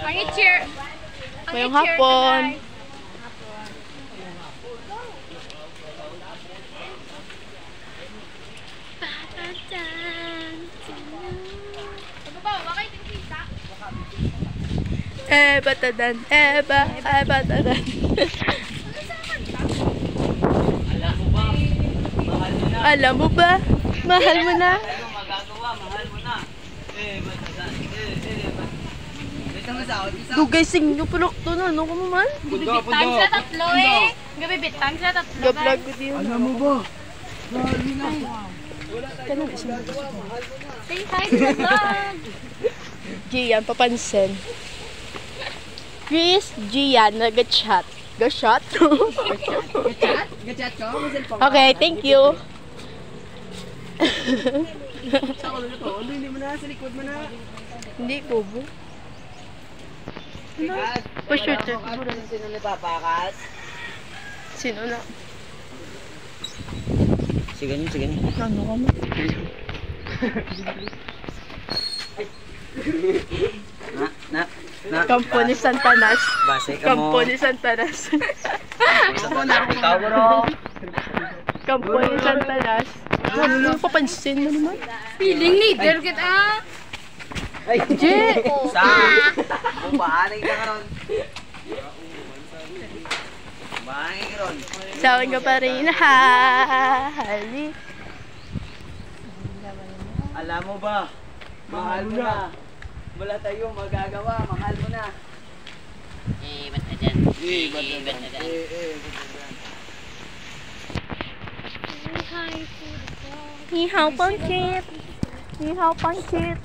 Pang-i-cheer. Ngayong hapon. Batadan, batadan. Alam mo ba? Mahal mo na. Magagawa, mahal mo na. Batadan. Dugay sing nyo pulok to na. Ano ka mo man? Gabibitang sa tatlo eh. Gabibitang sa tatlo. Gablog ko din. Alam mo ba? Mahal mo na. Say hi to the vlog. Gian, papansin. Chris, Gian, nag-chat. Ga-shot? Gachat ko? Okay, thank you. Sa ulo to. Hindi mo na, sa likod mo na. Hindi, bobo. Pa-shoot. Sino napapakas? Sino na? Sige niyo. Ano ka mo? Kampo ni Santanas. Base ka mo. Kampo ni Santanas. Ikaw bro. Kampo ni Santanas. Ano papansin mo naman? Feeling leader kita. Ay, Je! sa! Bumaaning ka ron. Bumaaning ka ron. Saan ka pa rin? Hali. Alam mo ba? Mahal mo na. Wala tayong magagawa. Mahal mo na. Ba't na dyan? Ba't na dyan? Ni hao pang chip. Ni hao pang chip.